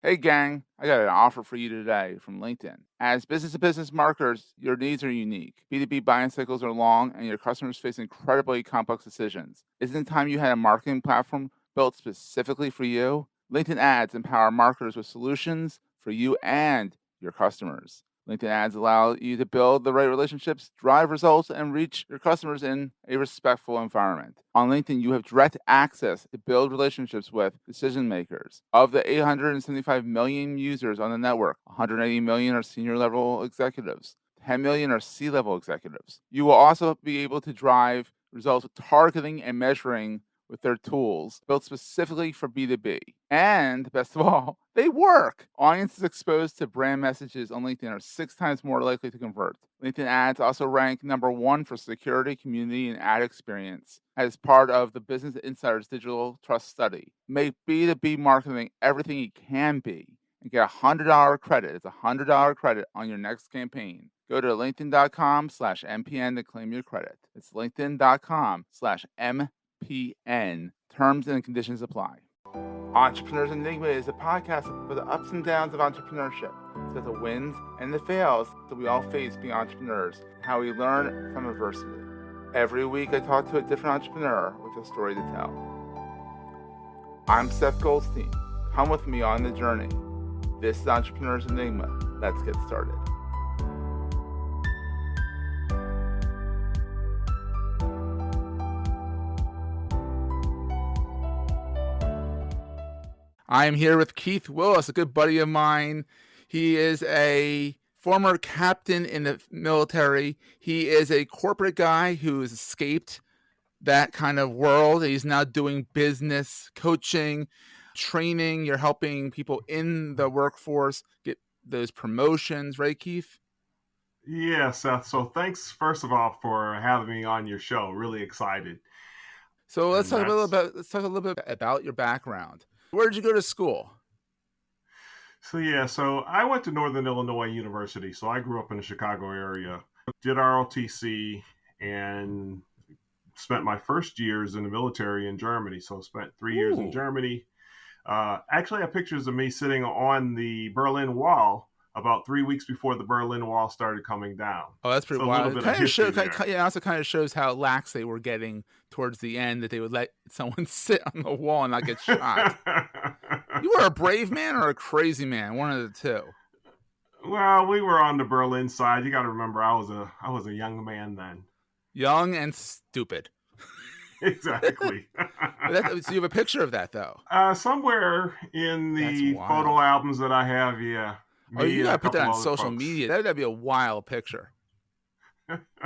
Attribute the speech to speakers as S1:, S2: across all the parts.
S1: Hey gang, I got an offer for you today from LinkedIn. As business to business marketers, your needs are unique. B2B buying cycles are long and your customers face incredibly complex decisions. Isn't it time you had a marketing platform built specifically for you? LinkedIn ads empower marketers with solutions for you and your customers. LinkedIn ads allow you to build the right relationships, drive results, and reach your customers in a respectful environment. On LinkedIn, you have direct access to build relationships with decision makers. Of the 875 million users on the network, 180 million are senior level executives. 10 million are C-level executives. You will also be able to drive results with targeting and measuring with their tools built specifically for B2B. And best of all, they work. Audiences exposed to brand messages on LinkedIn are 6 times more likely to convert. LinkedIn ads also rank #1 for security, community, and ad experience as part of the Business Insider's Digital Trust Study. Make B2B marketing everything it can be and get a $100 credit. It's a $100 credit on your next campaign. Go to linkedin.com/MPN to claim your credit. It's linkedin.com/MPN. Terms and conditions apply. Entrepreneurs Enigma is a podcast for the ups and downs of entrepreneurship. It's about the wins and the fails that we all face being entrepreneurs, and how we learn from adversity. Every week I talk to a different entrepreneur with a story to tell. I'm Seth Goldstein. Come with me on the journey. This is Entrepreneurs Enigma. Let's get started. I am here with Keith Willis, a good buddy of mine. He is a former captain in the military. He is a corporate guy who has escaped that kind of world. He's now doing business coaching, training. You're helping people in the workforce get those promotions, right, Keith?
S2: Yeah, Seth. So thanks, first of all, for having me on your show. Really excited.
S1: So let's
S2: And
S1: talk
S2: that's
S1: a little bit about your background. Where did you go to school?
S2: so I went to Northern Illinois University. So I grew up in the Chicago area, did ROTC, and spent my first years in the military in Germany. So spent 3 years in
S1: Ooh.
S2: Germany. Actually, I have pictures of me sitting on the Berlin Wall about 3 weeks before the Berlin Wall started coming down.
S1: Oh, that's pretty
S2: So a little
S1: wild. It
S2: bit of
S1: kind of
S2: history
S1: shows.
S2: there.
S1: It also kind of shows how lax they were getting towards the end, that they would let someone sit on the wall and not get shot. You were a brave man or a crazy man, one of the two.
S2: Well, we were on the Berlin side. You got to remember, I was a young man then.
S1: Young and stupid.
S2: Exactly.
S1: So you have a picture of that, though.
S2: Somewhere in
S1: That's
S2: the photo
S1: wild.
S2: albums that I have, yeah,
S1: Oh,
S2: me
S1: you
S2: and a
S1: gotta put that
S2: couple
S1: on
S2: other
S1: social
S2: folks.
S1: media. That'd be a wild picture.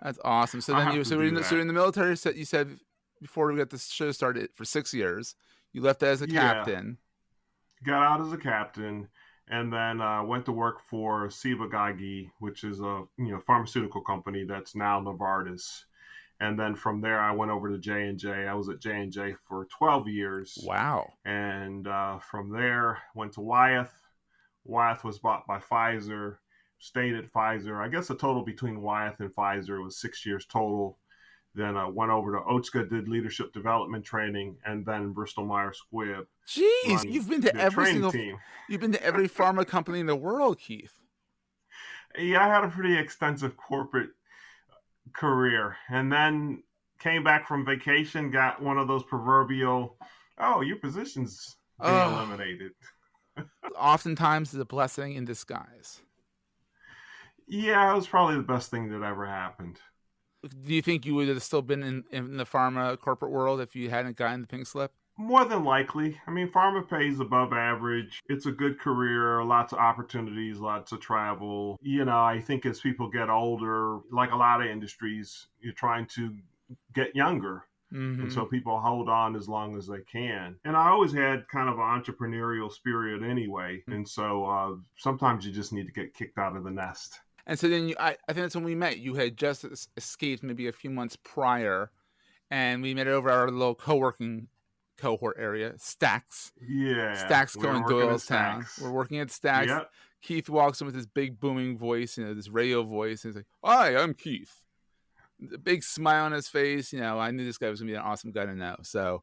S1: That's awesome. So
S2: I'll
S1: then
S2: have to do
S1: so
S2: that.
S1: in the military. You said before we got this show started for 6 years. You left as a
S2: Yeah,
S1: captain.
S2: got out as a captain, and then went to work for Ciba, which is a pharmaceutical company that's now Novartis. And then from there, I went over to J&J. I was at J&J for 12 years,
S1: Wow.
S2: and from there went to Wyeth. Wyeth was bought by Pfizer. Stayed at Pfizer. I guess the total between Wyeth and Pfizer was 6 years total. Then I went over to Otska, did leadership development training, and then Bristol Myers Squibb
S1: Jeez,
S2: run the training
S1: you've
S2: team.
S1: been to every pharma company in the world, Keith.
S2: Yeah, I had a pretty extensive corporate career, and then came back from vacation, got one of those proverbial, "Oh, your position's being
S1: Oh,
S2: eliminated."
S1: oftentimes is a blessing in disguise.
S2: Yeah, it was probably the best thing that ever happened.
S1: Do you think you would have still been in the pharma corporate world if you hadn't gotten the pink slip?
S2: More than likely. I mean, pharma pays above average. It's a good career, lots of opportunities, lots of travel. I think as people get older, like a lot of industries, you're trying to get younger. And
S1: Mm-hmm.
S2: so people hold on as long as they can. And I always had kind of an entrepreneurial spirit anyway. And so sometimes you just need to get kicked out of the nest.
S1: And so then I think that's when we met. You had just escaped maybe a few months prior, and we met over our little co-working cohort area, Stacks.
S2: Yeah,
S1: Stacks
S2: we
S1: Co
S2: were
S1: in
S2: working at
S1: Doylestown. We're
S2: Stacks.
S1: working at Stacks.
S2: Yep.
S1: Keith walks in with his big booming voice, this radio voice. And he's like, "Hi, I'm Keith." A big smile on his face. I knew this guy was gonna be an awesome guy to know. So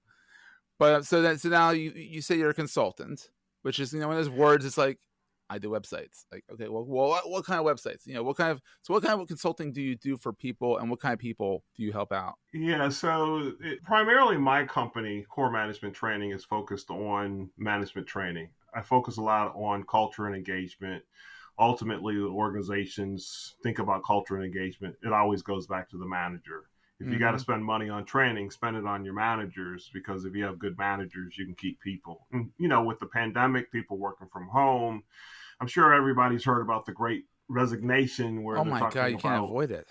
S1: now you say you're a consultant. which is, one of those words. It's like, I do websites. Like, okay, well, what kind of websites? What kind of consulting do you do for people, and what kind of people do you help out?
S2: Yeah, so primarily my company, Core Management Training, is focused on management training. I focus a lot on culture and engagement. Ultimately, organizations think about culture and engagement. It always goes back to the manager. If you got to
S1: Mm-hmm.
S2: spend money on training, spend it on your managers, because if you have good managers, you can keep people. And, with the pandemic, people working from home, I'm sure everybody's heard about the great resignation where
S1: Oh
S2: they're
S1: my God,
S2: talking
S1: you can't
S2: about.
S1: avoid it.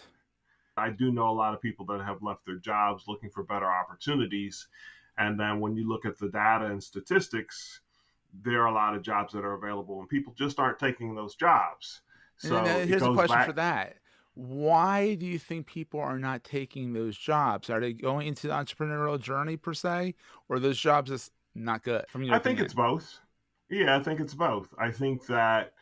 S2: I do know a lot of people that have left their jobs looking for better opportunities. And then when you look at the data and statistics, there are a lot of jobs that are available and people just aren't taking those jobs.
S1: And then
S2: So it
S1: here's a
S2: goes
S1: question for
S2: back.
S1: that. Why do you think people are not taking those jobs? Are they going into the entrepreneurial journey per se, or are those jobs just not good, from your
S2: I think it's
S1: opinion?
S2: both. Yeah, I think it's both. I think that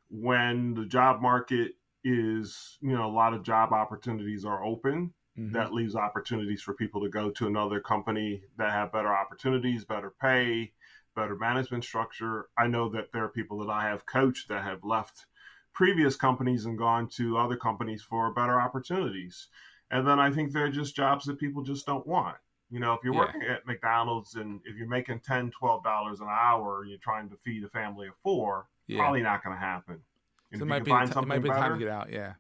S2: when the job market is, a lot of job opportunities are open,
S1: Mm-hmm.
S2: that leaves opportunities for people to go to another company that have better opportunities, better pay, better management structure. I know that there are people that I have coached that have left previous companies and gone to other companies for better opportunities. And then I think there are just jobs that people just don't want. If you're
S1: Yeah,
S2: working at McDonald's and if you're making $10, $12 an hour and you're trying to feed a family of four,
S1: yeah.
S2: probably not going to happen. And
S1: So
S2: if you can find
S1: it might
S2: something
S1: be time to
S2: better,
S1: get out. Yeah,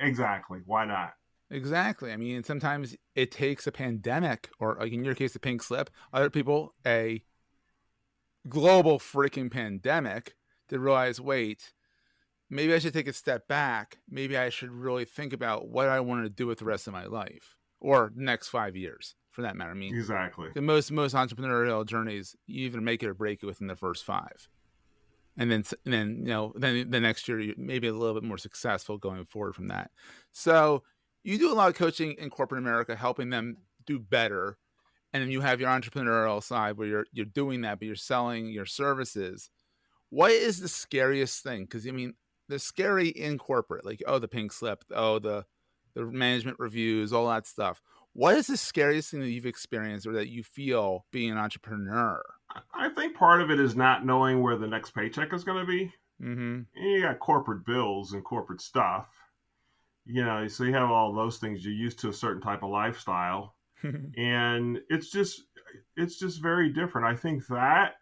S2: exactly. Why not?
S1: exactly. I mean, sometimes it takes a pandemic, or like in your case, a pink slip. Other people, a global freaking pandemic, to realize, wait, maybe I should take a step back. Maybe I should really think about what I want to do with the rest of my life, or the next 5 years, for that matter. I mean,
S2: Exactly.
S1: the most entrepreneurial journeys, you either make it or break it within the first five, and then then the next year you maybe a little bit more successful going forward from that. So you do a lot of coaching in corporate America, helping them do better, and then you have your entrepreneurial side where you're doing that, but you're selling your services. What is the scariest thing? Because I mean, the scary in corporate, like, oh, the pink slip, oh, the management reviews, all that stuff. What is the scariest thing that you've experienced or that you feel being an entrepreneur?
S2: I think part of it is not knowing where the next paycheck is going to be.
S1: Mm-hmm.
S2: You got corporate bills and corporate stuff, so you have all those things. You're used to a certain type of lifestyle, and it's just very different. I think that,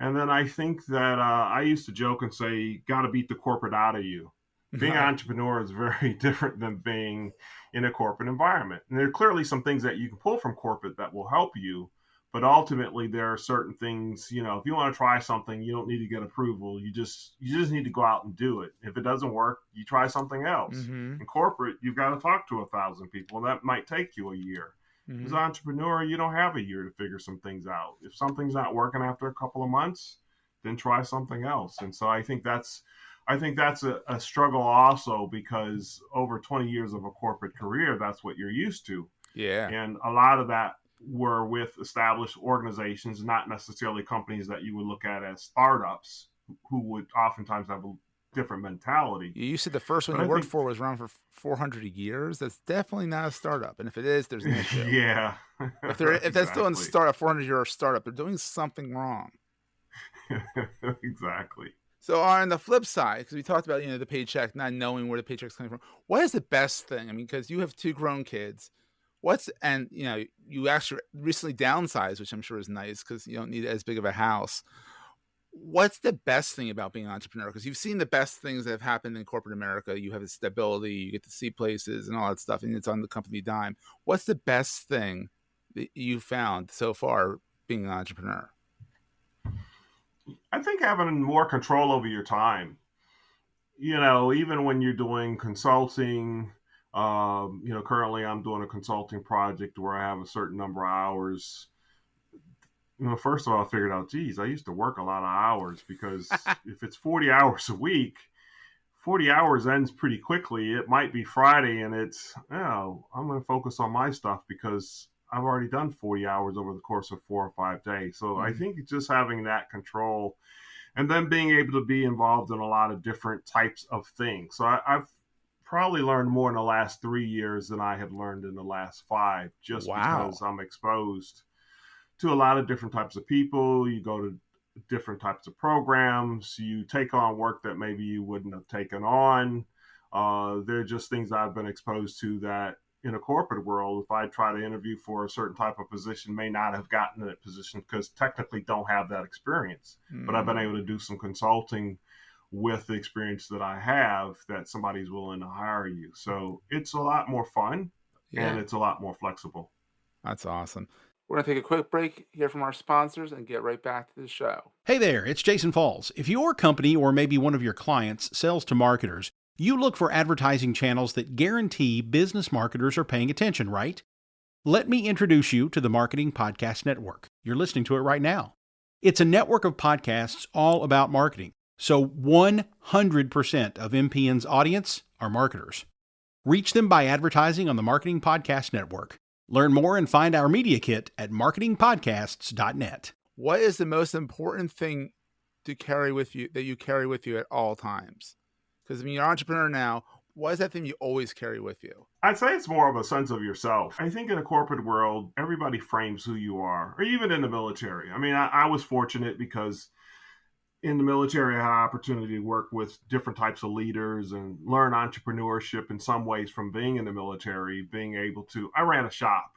S2: and then I think that I used to joke and say, got to beat the corporate out of you. Being an entrepreneur is very different than being in a corporate environment. And there are clearly some things that you can pull from corporate that will help you. But ultimately, there are certain things, if you want to try something, you don't need to get approval. You just need to go out and do it. If it doesn't work, you try something else.
S1: Mm-hmm.
S2: In corporate, you've got to talk to 1,000 people, and that might take you a year. As
S1: Mm-hmm.
S2: an entrepreneur, you don't have a year to figure some things out. If something's not working after a couple of months, then try something else. And so I think that's a struggle also, because over 20 years of a corporate career, that's what you're used to.
S1: Yeah.
S2: And a lot of that were with established organizations, not necessarily companies that you would look at as startups, who would oftentimes have a different mentality.
S1: You said the first one
S2: But
S1: you
S2: I
S1: worked
S2: think,
S1: for was around for 400 years. That's definitely not a startup. And if it is, there's an issue.
S2: yeah,
S1: If that's still in
S2: exactly.
S1: startup, 400-year startup, they're doing something wrong.
S2: Exactly.
S1: So on the flip side, because we talked about the paycheck, not knowing where the paycheck's coming from, what is the best thing? I mean, because you have two grown kids, and you actually recently downsized, which I'm sure is nice because you don't need as big of a house. What's the best thing about being an entrepreneur? Because you've seen the best things that have happened in corporate America. You have the stability, you get to see places and all that stuff, and it's on the company dime. What's the best thing that you found so far being an entrepreneur?
S2: I think having more control over your time, even when you're doing consulting, currently I'm doing a consulting project where I have a certain number of hours. First of all, I figured out, geez, I used to work a lot of hours, because if it's 40 hours a week, 40 hours ends pretty quickly. It might be Friday and I'm going to focus on my stuff because I've already done 40 hours over the course of 4 or 5 days. So I
S1: Mm.
S2: think just having that control, and then being able to be involved in a lot of different types of things. So I've probably learned more in the last 3 years than I had learned in the last five, just
S1: Wow.
S2: because I'm exposed to a lot of different types of people. You go to different types of programs. You take on work that maybe you wouldn't have taken on. They're just things I've been exposed to that in a corporate world, if I try to interview for a certain type of position, may not have gotten that position because technically don't have that experience. But I've been able to do some consulting with the experience that I have that somebody's willing to hire you. So it's a lot more fun and it's a lot more flexible.
S1: That's awesome. We're going to take a quick break, hear from our sponsors, and get right back to the show.
S3: Hey there, it's Jason Falls. If your company or maybe one of your clients sells to marketers, you look for advertising channels that guarantee business marketers are paying attention, right? Let me introduce you to the Marketing Podcast Network. You're listening to it right now. It's a network of podcasts all about marketing. So 100% of MPN's audience are marketers. Reach them by advertising on the Marketing Podcast Network. Learn more and find our media kit at marketingpodcasts.net.
S1: What is the most important thing to carry with you that you carry with you at all times? Because I mean, you're an entrepreneur now. What is that thing you always carry with you?
S2: I'd say it's more of a sense of yourself. I think in a corporate world, everybody frames who you are, or even in the military. I mean, I was fortunate because in the military, I had an opportunity to work with different types of leaders and learn entrepreneurship in some ways from being in the military, I ran a shop.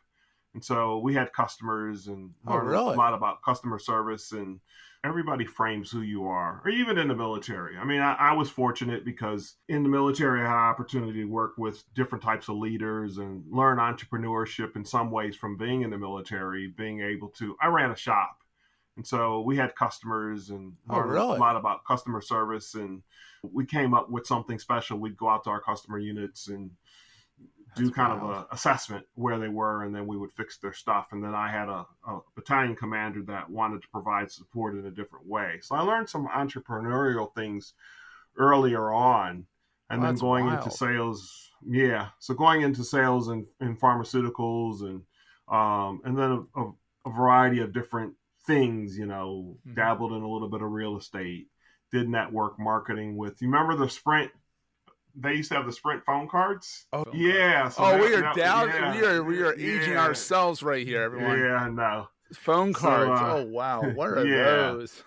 S2: And so we had customers and learned a lot about customer service, and everybody frames who you are, or even in the military. I mean, I was fortunate because in the military, I had an opportunity to work with different types of leaders and learn entrepreneurship in some ways from being in the military, I ran a shop. And so we had customers and learned a lot about customer service, and we came up with something special. We'd go out to our customer units and do kind of an assessment where they were, and then we would fix their stuff. And then I had a battalion commander that wanted to provide support in a different way. So I learned some entrepreneurial things earlier on, and then going into sales. Yeah. So going into sales and pharmaceuticals and then a variety of different things, dabbled in a little bit of real estate, did network marketing with, you remember the Sprint? They used to have the Sprint phone cards.
S1: Oh,
S2: yeah.
S1: So we are aging ourselves right here, everyone.
S2: Yeah, I know.
S1: Phone cards. Oh, wow. What are those?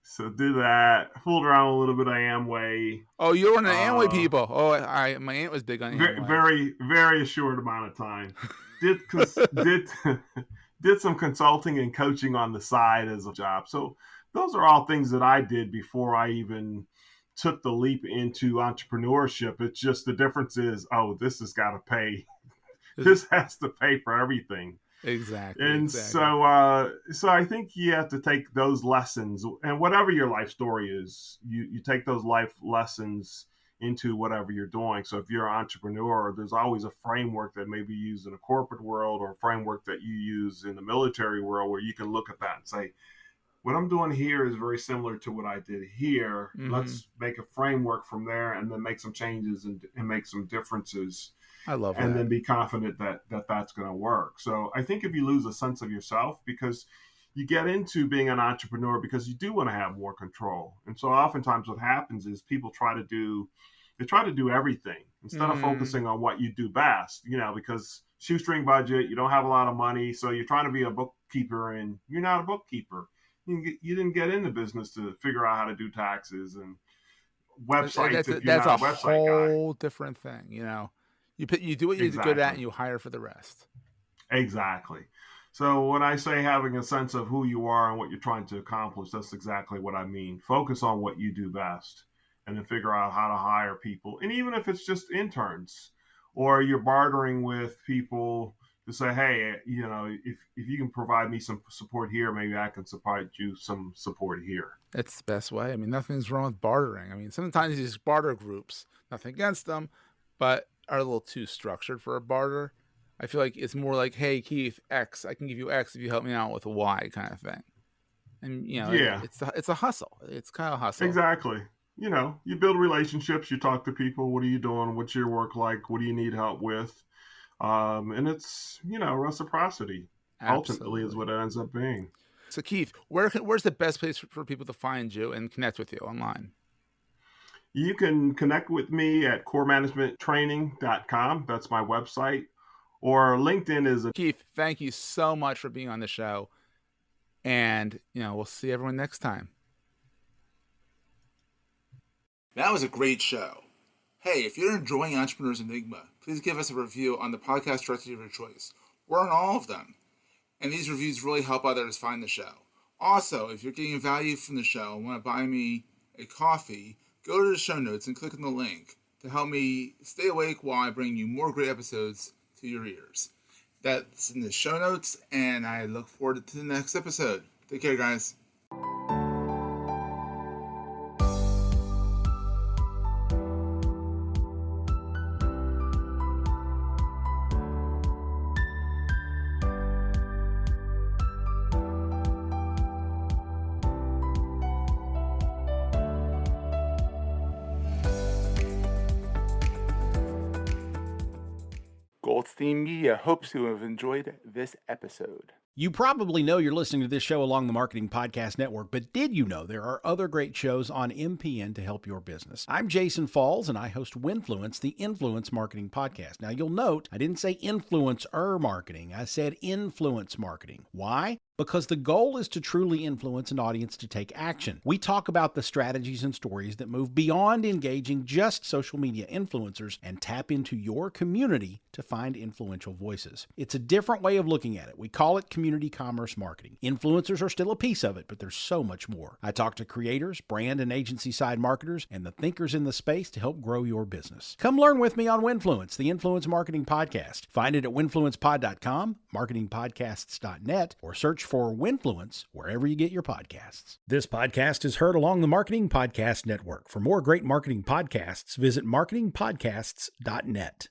S2: So do that. Fooled around a little bit of Amway.
S1: Oh, you were one of the Amway people. Oh, my aunt was big on Amway.
S2: Very, very short amount of time. Did some consulting and coaching on the side as a job. So those are all things that I did before I even took the leap into entrepreneurship. It's just the difference is, this has got to pay. This has to pay for everything.
S1: Exactly.
S2: And so I think you have to take those lessons, and whatever your life story is, you take those life lessons into whatever you're doing. So if you're an entrepreneur, there's always a framework that may be used in a corporate world or a framework that you use in the military world where you can look at that and say, what I'm doing here is very similar to what I did here. Mm-hmm. Let's make a framework from there and then make some changes and make some differences.
S1: I love that.
S2: And then be confident that that's going to work. So I think if you lose a sense of yourself, because you get into being an entrepreneur because you do want to have more control. And so oftentimes what happens is people try to do everything instead of focusing on what you do best, because shoestring budget, you don't have a lot of money. So you're trying to be a bookkeeper and you're not a bookkeeper. You didn't get into business to figure out how to do taxes and websites.
S1: That's a whole different thing. You do what you're good at and you hire for the rest.
S2: Exactly. So when I say having a sense of who you are and what you're trying to accomplish, that's exactly what I mean. Focus on what you do best and then figure out how to hire people. And even if it's just interns or you're bartering with people to say, hey, if you can provide me some support here, maybe I can provide you some support here.
S1: That's the best way. I mean, nothing's wrong with bartering. I mean, sometimes these barter groups, nothing against them, but are a little too structured for a barter. I feel like it's more like, hey, Keith, X, I can give you X if you help me out with a Y kind of thing. And, it's a hustle. It's kind of a hustle.
S2: Exactly. You build relationships, you talk to people. What are you doing? What's your work like? What do you need help with? And it's, reciprocity.
S1: Absolutely.
S2: Ultimately is what it ends up being.
S1: So Keith, where's the best place for people to find you and connect with you online?
S2: You can connect with me at coremanagementtraining.com. That's my website. Or LinkedIn is
S1: Keith, thank you so much for being on the show. And, we'll see everyone next time. That was a great show. Hey, if you're enjoying Entrepreneur's Enigma, please give us a review on the podcast directory of your choice. We're on all of them. And these reviews really help others find the show. Also, if you're getting value from the show and want to buy me a coffee, go to the show notes and click on the link to help me stay awake while I bring you more great episodes to your ears. That's in the show notes, and I look forward to the next episode. Take care, guys. Goldstein Media hopes you have enjoyed this episode.
S3: You probably know you're listening to this show along the Marketing Podcast Network, but did you know there are other great shows on MPN to help your business? I'm Jason Falls, and I host Winfluence, the Influence Marketing Podcast. Now, you'll note I didn't say influencer marketing. I said influence marketing. Why? Because the goal is to truly influence an audience to take action. We talk about the strategies and stories that move beyond engaging just social media influencers and tap into your community to find influential voices. It's a different way of looking at it. We call it community commerce marketing. Influencers are still a piece of it, but there's so much more. I talk to creators, brand and agency side marketers, and the thinkers in the space to help grow your business. Come learn with me on Winfluence, the Influence Marketing Podcast. Find it at winfluencepod.com, marketingpodcasts.net, or search for Winfluence wherever you get your podcasts. This podcast is heard along the Marketing Podcast Network. For more great marketing podcasts, visit marketingpodcasts.net.